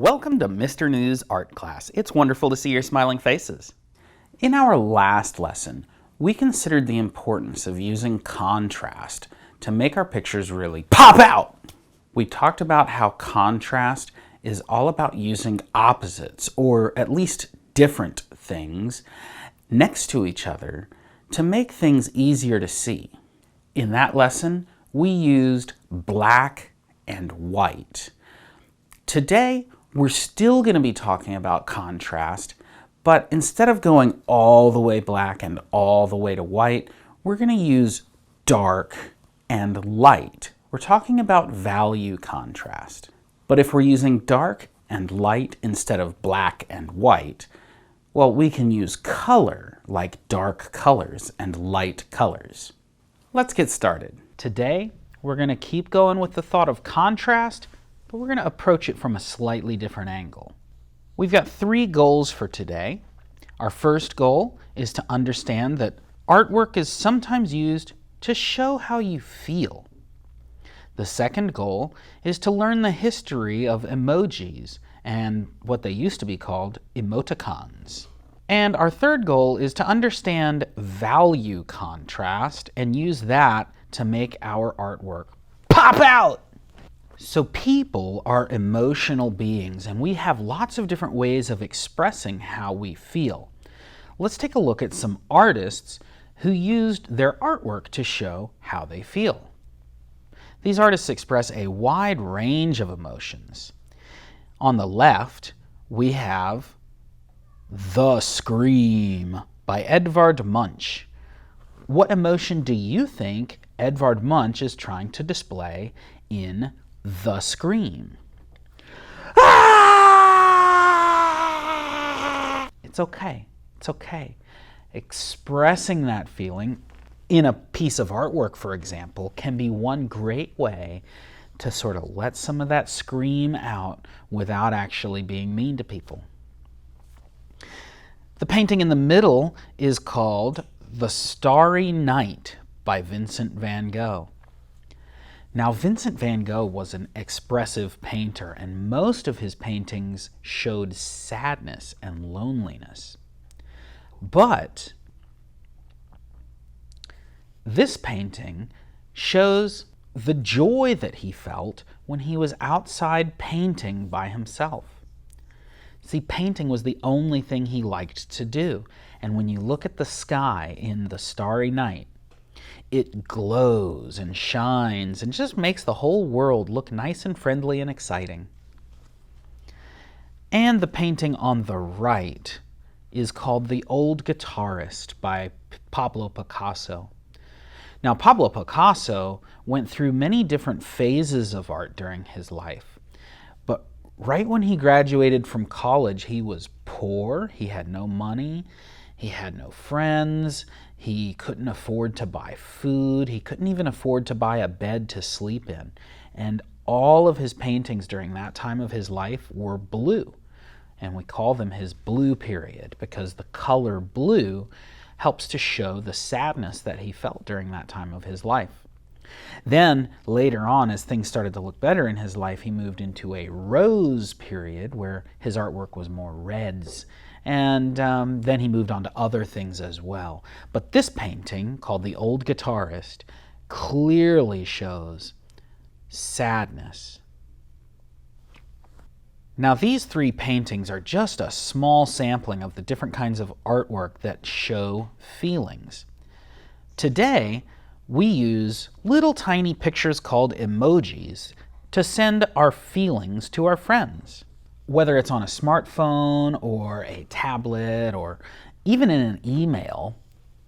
Welcome to Mr. News Art Class. It's wonderful to see your smiling faces. In our last lesson, we considered the importance of using contrast to make our pictures really pop out. We talked about how contrast is all about using opposites, or at least different things, next to each other to make things easier to see. In that lesson, we used black and white. Today, we're still going to be talking about contrast, but instead of going all the way black and all the way to white, we're going to use dark and light. We're talking about value contrast. But if we're using dark and light instead of black and white, well, we can use color, like dark colors and light colors. Let's get started. Today, we're going to keep going with the thought of contrast, but we're going to approach it from a slightly different angle. We've got 3 goals for today. Our first goal is to understand that artwork is sometimes used to show how you feel. The second goal is to learn the history of emojis and what they used to be called emoticons. And our third goal is to understand value contrast and use that to make our artwork pop out. So people are emotional beings, and we have lots of different ways of expressing how we feel. Let's take a look at some artists who used their artwork to show how they feel. These artists express a wide range of emotions. On the left, we have The Scream by Edvard Munch. What emotion do you think Edvard Munch is trying to display in The Scream? It's okay. It's okay. Expressing that feeling in a piece of artwork, for example, can be one great way to sort of let some of that scream out without actually being mean to people. The painting in the middle is called The Starry Night by Vincent van Gogh. Now, Vincent van Gogh was an expressive painter, and most of his paintings showed sadness and loneliness. But this painting shows the joy that he felt when he was outside painting by himself. See, painting was the only thing he liked to do, and when you look at the sky in The Starry Night, it glows and shines and just makes the whole world look nice and friendly and exciting. And the painting on the right is called The Old Guitarist by Pablo Picasso. Now, Pablo Picasso went through many different phases of art during his life. But right when he graduated from college, he was poor, he had no money, he had no friends, he couldn't afford to buy food, he couldn't even afford to buy a bed to sleep in. And all of his paintings during that time of his life were blue. And we call them his blue period because the color blue helps to show the sadness that he felt during that time of his life. Then, later on, as things started to look better in his life, he moved into a rose period where his artwork was more reds. And then he moved on to other things as well. But this painting, called The Old Guitarist, clearly shows sadness. Now, these 3 paintings are just a small sampling of the different kinds of artwork that show feelings. Today, we use little tiny pictures called emojis to send our feelings to our friends. Whether it's on a smartphone or a tablet or even in an email,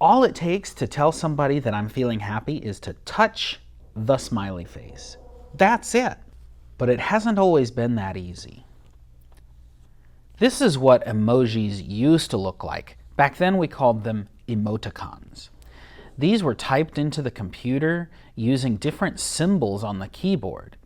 all it takes to tell somebody that I'm feeling happy is to touch the smiley face. That's it. But it hasn't always been that easy. This is what emojis used to look like. Back then we called them emoticons. These were typed into the computer using different symbols on the keyboard.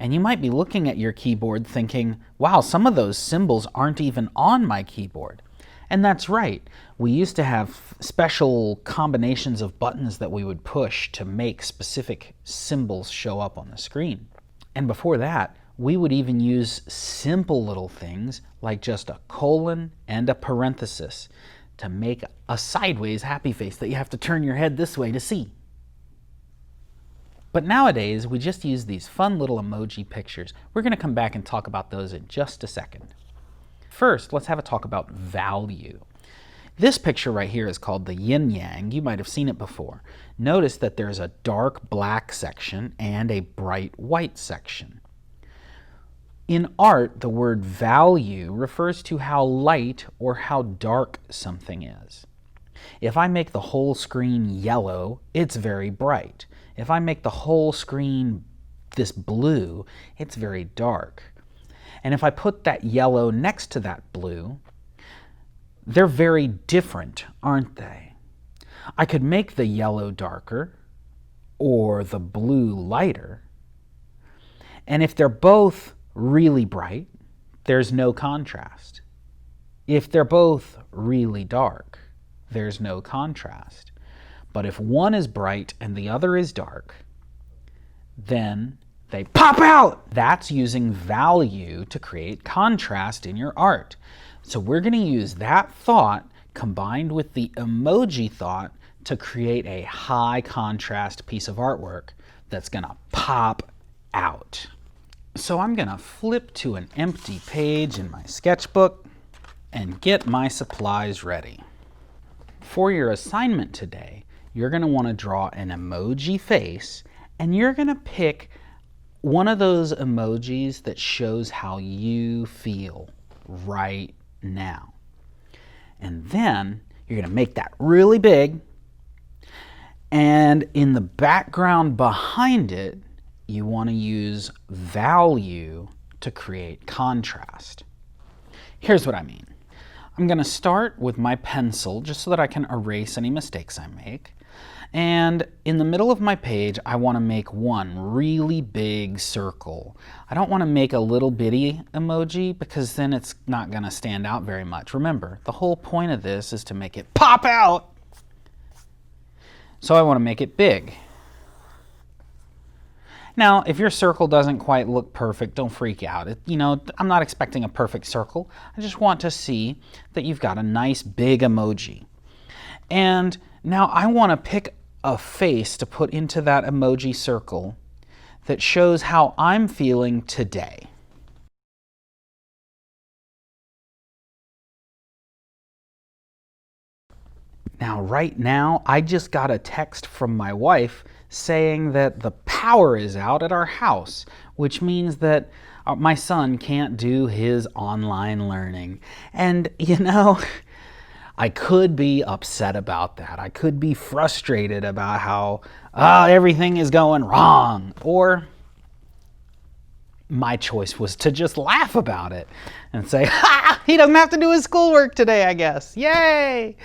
And you might be looking at your keyboard thinking, wow, some of those symbols aren't even on my keyboard. And that's right. We used to have special combinations of buttons that we would push to make specific symbols show up on the screen. And before that, We would even use simple little things like just a colon and a parenthesis to make a sideways happy face that you have to turn your head this way to see. But nowadays, we just use these fun little emoji pictures. We're going to come back and talk about those in just a second. First, let's have a talk about value. This picture right here is called the yin-yang. You might have seen it before. Notice that there's a dark black section and a bright white section. In art, the word value refers to how light or how dark something is. If I make the whole screen yellow, it's very bright. If I make the whole screen this blue, it's very dark. And if I put that yellow next to that blue, they're very different, aren't they? I could make the yellow darker or the blue lighter. And if they're both really bright, there's no contrast. If they're both really dark, there's no contrast. But if one is bright and the other is dark, then they pop out. That's using value to create contrast in your art. So we're going to use that thought combined with the emoji thought to create a high contrast piece of artwork that's going to pop out. So I'm going to flip to an empty page in my sketchbook and get my supplies ready. For your assignment today, you're going to want to draw an emoji face, and you're going to pick one of those emojis that shows how you feel right now. And then you're going to make that really big, and in the background behind it, you want to use value to create contrast. Here's what I mean. I'm going to start with my pencil just so that I can erase any mistakes I make. And in the middle of my page, I want to make one really big circle. I don't want to make a little bitty emoji because then it's not going to stand out very much. Remember, the whole point of this is to make it pop out. So I want to make it big. Now, if your circle doesn't quite look perfect, don't freak out. I'm not expecting a perfect circle. I just want to see that you've got a nice big emoji. And now I want to pick a face to put into that emoji circle that shows how I'm feeling today. Now, right now, I just got a text from my wife saying that the power is out at our house, which means that my son can't do his online learning. And, I could be upset about that. I could be frustrated about how everything is going wrong. Or my choice was to just laugh about it and say, ha! He doesn't have to do his schoolwork today, I guess. Yay!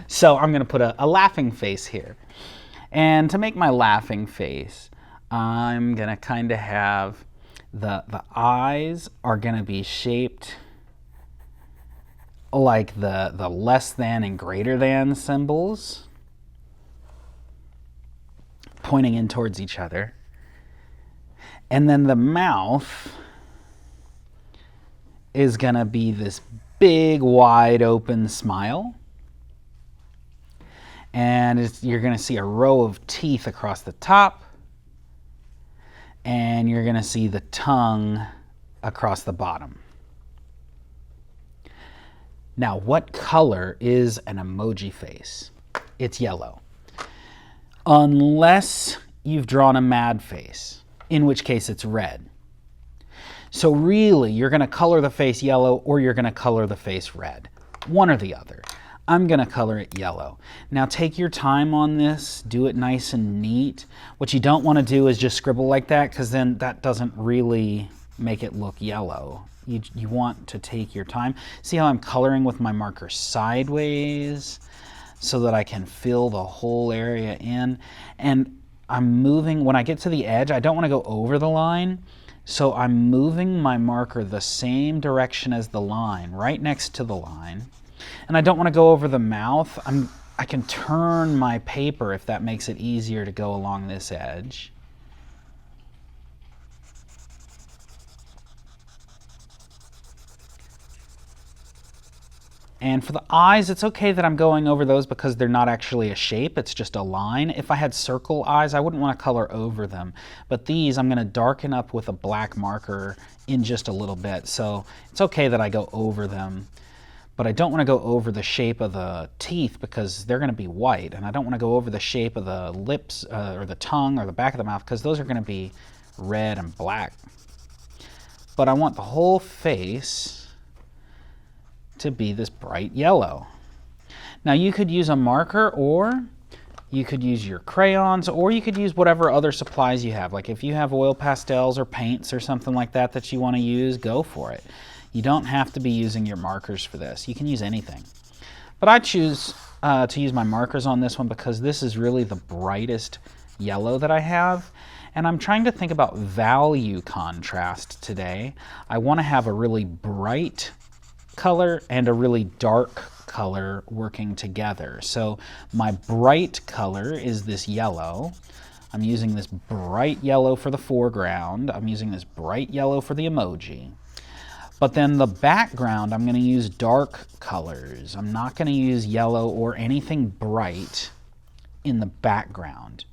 So I'm going to put a laughing face here. And to make my laughing face, I'm going to kind of have the eyes are going to be shaped like the less than and greater than symbols, pointing in towards each other. And then the mouth is going to be this big, wide open smile. And you're going to see a row of teeth across the top. And you're going to see the tongue across the bottom. Now, what color is an emoji face? It's yellow. Unless you've drawn a mad face, in which case it's red. So really, you're going to color the face yellow or you're going to color the face red. One or the other. I'm going to color it yellow. Now take your time on this. Do it nice and neat. What you don't want to do is just scribble like that, because then that doesn't really make it look yellow. You want to take your time. See how I'm coloring with my marker sideways so that I can fill the whole area in. And I'm moving, when I get to the edge, I don't want to go over the line. So I'm moving my marker the same direction as the line, right next to the line. And I don't want to go over the mouth. I can turn my paper if that makes it easier to go along this edge. And for the eyes, it's okay that I'm going over those because they're not actually a shape, it's just a line. If I had circle eyes, I wouldn't want to color over them. But these I'm going to darken up with a black marker in just a little bit. So it's okay that I go over them. But I don't want to go over the shape of the teeth because they're going to be white. And I don't want to go over the shape of the lips or the tongue or the back of the mouth because those are going to be red and black. But I want the whole face to be this bright yellow. Now you could use a marker, or you could use your crayons, or you could use whatever other supplies you have. Like if you have oil pastels or paints or something like that that you want to use, go for it. You don't have to be using your markers for this. You can use anything. But I choose to use my markers on this one because this is really the brightest yellow that I have. And I'm trying to think about value contrast today. I want to have a really bright color and a really dark color working together. So my bright color is this yellow. I'm using this bright yellow for the foreground. I'm using this bright yellow for the emoji. But then the background, I'm going to use dark colors. I'm not going to use yellow or anything bright in the background.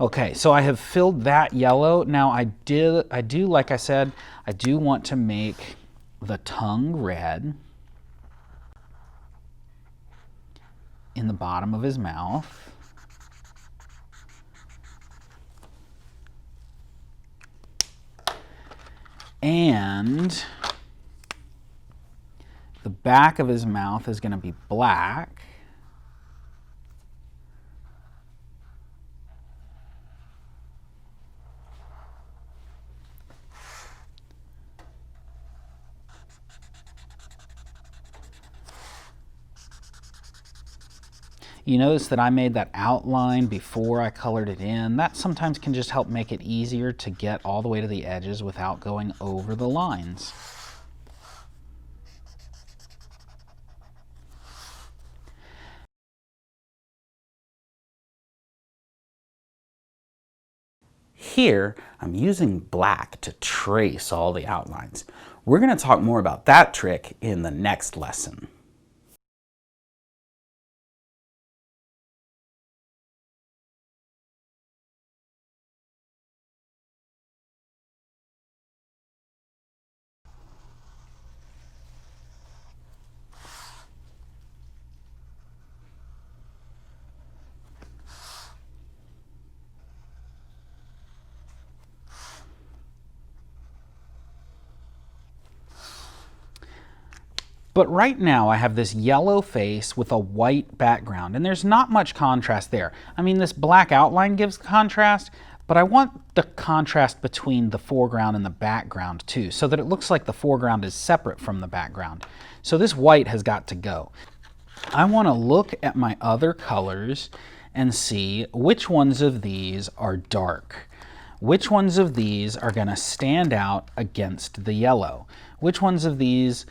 Okay, so I have filled that yellow. Now I do, like I said, I do want to make the tongue red in the bottom of his mouth. And the back of his mouth is going to be black. You notice that I made that outline before I colored it in. That sometimes can just help make it easier to get all the way to the edges without going over the lines. Here, I'm using black to trace all the outlines. We're going to talk more about that trick in the next lesson. But right now I have this yellow face with a white background, and there's not much contrast there. I mean, this black outline gives contrast, but I want the contrast between the foreground and the background too, so that it looks like the foreground is separate from the background. So this white has got to go. I want to look at my other colors and see which ones of these are dark. Which ones of these are going to stand out against the yellow? Which ones of these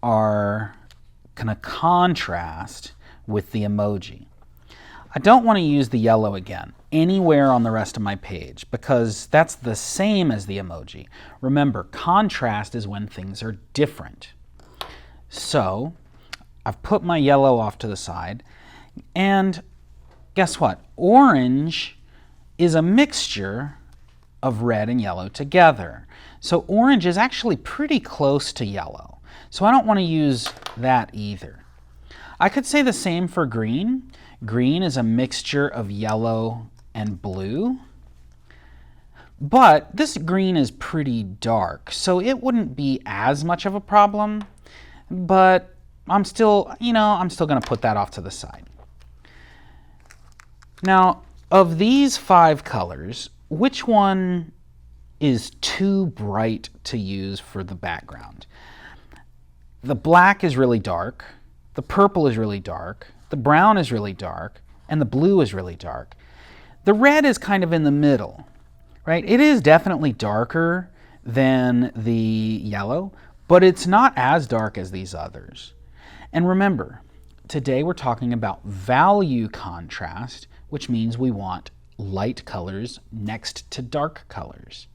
are going to contrast with the emoji? I don't want to use the yellow again anywhere on the rest of my page because that's the same as the emoji. Remember, contrast is when things are different. So I've put my yellow off to the side, and guess what? Orange is a mixture of red and yellow together. So orange is actually pretty close to yellow. So I don't want to use that either. I could say the same for green. Green is a mixture of yellow and blue. But this green is pretty dark, so it wouldn't be as much of a problem. But I'm still, I'm still going to put that off to the side. Now, of these 5 colors, which one is too bright to use for the background? The black is really dark, the purple is really dark, the brown is really dark, and the blue is really dark. The red is kind of in the middle, right? It is definitely darker than the yellow, but it's not as dark as these others. And remember, today we're talking about value contrast, which means we want light colors next to dark colors.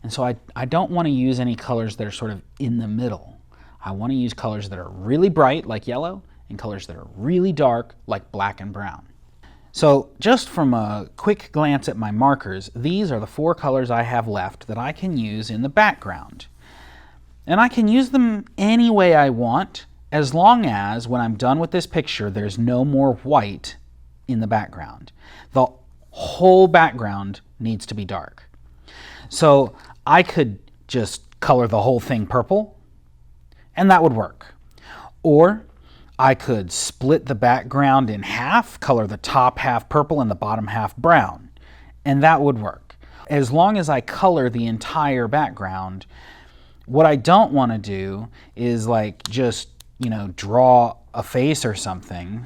And so I don't want to use any colors that are sort of in the middle. I want to use colors that are really bright, like yellow, and colors that are really dark, like black and brown. So just from a quick glance at my markers, these are the 4 colors I have left that I can use in the background. And I can use them any way I want, as long as when I'm done with this picture, there's no more white in the background. The whole background needs to be dark. So I could just color the whole thing purple, and that would work. Or I could split the background in half, color the top half purple and the bottom half brown, and that would work. As long as I color the entire background, what I don't want to do is like just, draw a face or something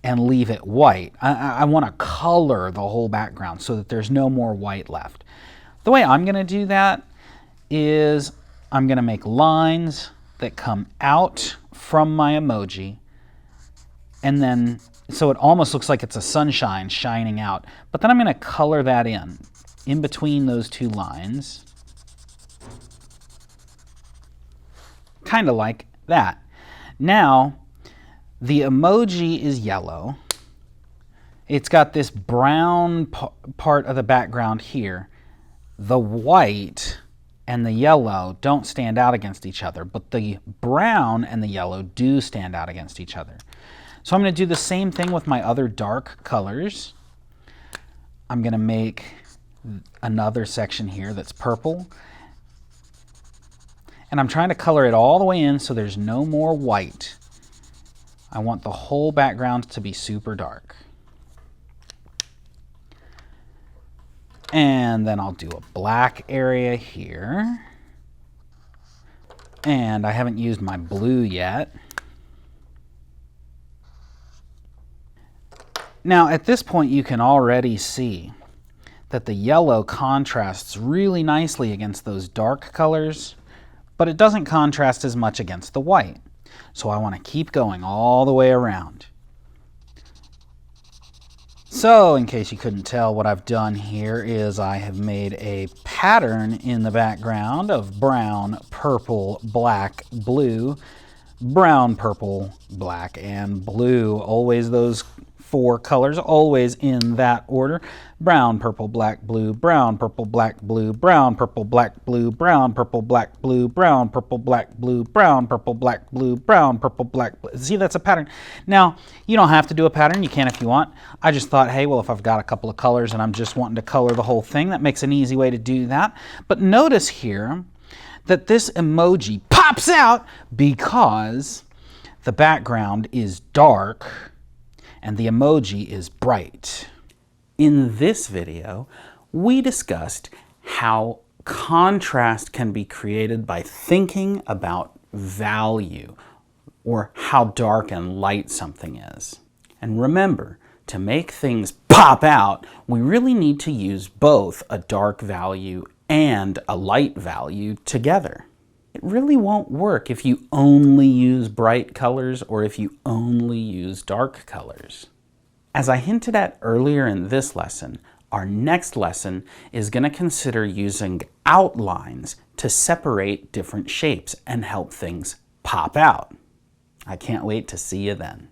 and leave it white. I want to color the whole background so that there's no more white left. The way I'm going to do that is I'm going to make lines that come out from my emoji, and then so it almost looks like it's a sunshine shining out, but then I'm going to color that in between those 2 lines, kind of like that. Now the emoji is yellow. It's got this brown part of the background here. The white and the yellow don't stand out against each other, but the brown and the yellow do stand out against each other. So I'm going to do the same thing with my other dark colors. I'm going to make another section here that's purple. And I'm trying to color it all the way in so there's no more white. I want the whole background to be super dark. And then I'll do a black area here. And I haven't used my blue yet. Now at this point you can already see that the yellow contrasts really nicely against those dark colors, but it doesn't contrast as much against the white. So I want to keep going all the way around. So, in case you couldn't tell, what I've done here is I have made a pattern in the background of brown, purple, black, blue, brown, purple, black, and blue. Always those 4 colors, always in that order. Brown, purple, black, blue, brown, purple, black, blue, brown, purple, black, blue, brown, purple, black, blue, brown, purple, black, blue, brown, purple, black, blue, brown, purple, black, blue. See, that's a pattern. Now, you don't have to do a pattern. You can if you want. I just thought, hey, well, if I've got a couple of colors and I'm just wanting to color the whole thing, that makes an easy way to do that. But notice here that this emoji pops out because the background is dark and the emoji is bright. In this video, we discussed how contrast can be created by thinking about value, or how dark and light something is. And remember, to make things pop out, we really need to use both a dark value and a light value together. It really won't work if you only use bright colors or if you only use dark colors. As I hinted at earlier in this lesson, our next lesson is going to consider using outlines to separate different shapes and help things pop out. I can't wait to see you then.